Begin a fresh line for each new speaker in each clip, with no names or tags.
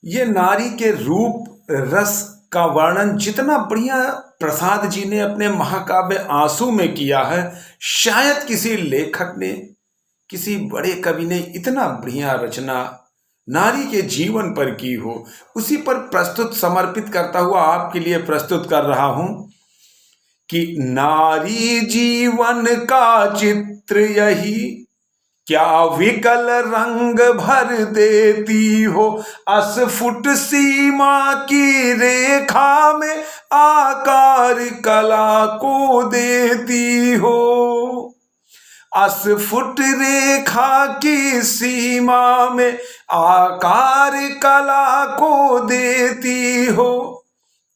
ये नारी के रूप रस का वर्णन जितना बढ़िया प्रसाद जी ने अपने महाकाव्य आंसू में किया है, शायद किसी लेखक ने, किसी बड़े कवि ने इतना बढ़िया रचना नारी के जीवन पर की हो। उसी पर प्रस्तुत समर्पित करता हुआ आपके लिए प्रस्तुत कर रहा हूं कि नारी जीवन का चित्र यही, क्या विकल रंग भर देती हो, अस्फुट सीमा की रेखा में आकार कला को देती हो। अस्फुट रेखा की सीमा में आकार कला को देती हो।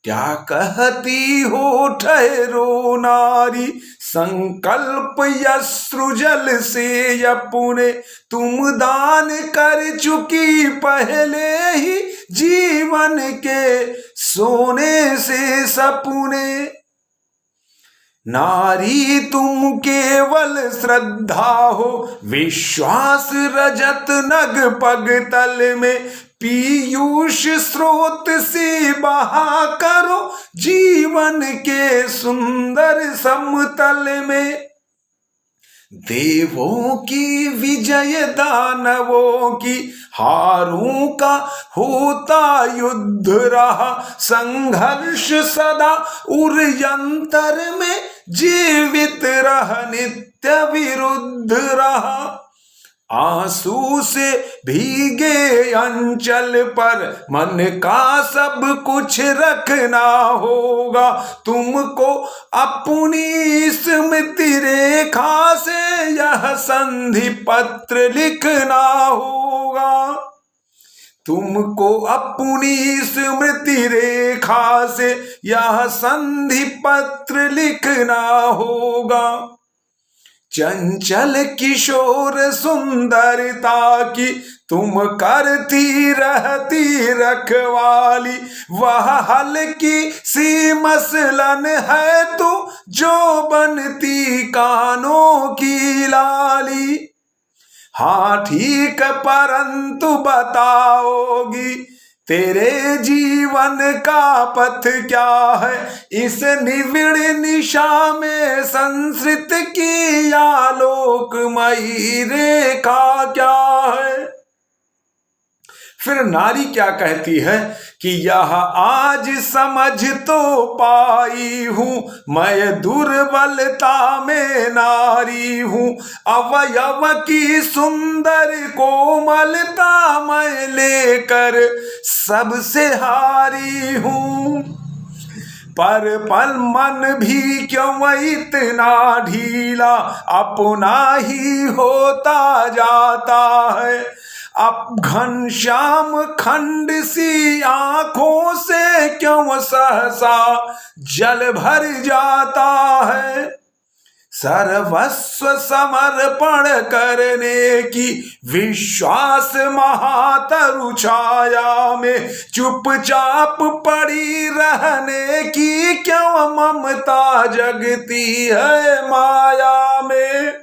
क्या कहती हो ठहरो नारी, संकल्प यश्रुजल से अपने तुम दान कर चुकी पहले ही जीवन के सोने से सपने। नारी तुम केवल श्रद्धा हो, विश्वास रजत नग पग तल में, पीयूष स्रोत से बहा करो जीवन के सुंदर समतल में। देवों की विजय दानवों की हारों का होता युद्ध रहा, संघर्ष सदा उर्यंतर में जीवित रहा, नित्य विरुद्ध रहा। आंसू से भीगे अंचल पर मन का सब कुछ रखना होगा, तुमको अपनी स्मृति रेखा से यह संधि पत्र लिखना होगा। तुमको अपनी स्मृति रेखा से यह संधि पत्र लिखना होगा। चंचल किशोर सुंदरता की तुम करती रहती रखवाली, वह हल्की सी मसलन है तू जो बनती कानों की लाली। हाँ ठीक, परंतु बताओगी तेरे जीवन का पथ क्या है, इस निविड़ निशा में संस्कृत की आलोकमयी रेखा क्या है। फिर नारी क्या कहती है कि यह आज समझ तो पाई हूं, मैं दुर्बलता में नारी हूं, अवयव की सुंदर कोमलता मैं लेकर सबसे हारी हूं। पर पल मन भी क्यों इतना ढीला, अपना ही होता जाता है। अब घनश्याम खंड सी आंखों से क्यों सहसा जल भर जाता है। सर्वस्व समर्पण करने की विश्वास महातरु छाया में, चुपचाप पड़ी रहने की क्यों ममता जगती है माया में।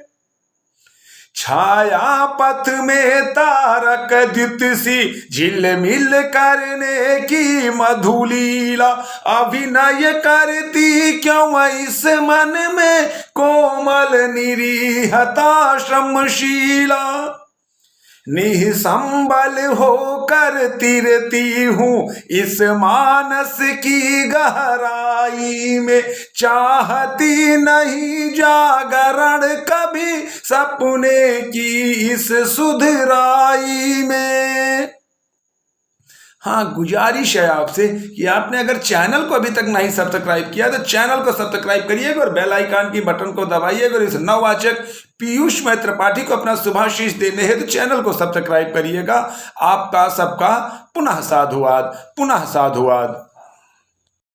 छाया पथ में तारक द्युत सी झिलमिल करने की मधुलीला, अभिनय करती क्यों इस मन में कोमल निरीहता श्रमशीला। निसंबल होकर तिरती हूँ इस मानस की गहराई में, चाहती नहीं जागरण कभी सपने की इस सुधराई में। हाँ, गुजारिश है आपसे कि आपने अगर चैनल को अभी तक नहीं सब्सक्राइब किया तो चैनल को सब्सक्राइब करिएगा और बेल आइकन की बटन को दबाइएगा। और इस नववाचक पीयूष मय त्रिपाठी को अपना शुभाशीष देने हेतु चैनल को सब्सक्राइब करिएगा। आपका सबका पुनः साधुवाद, पुनः साधुवाद।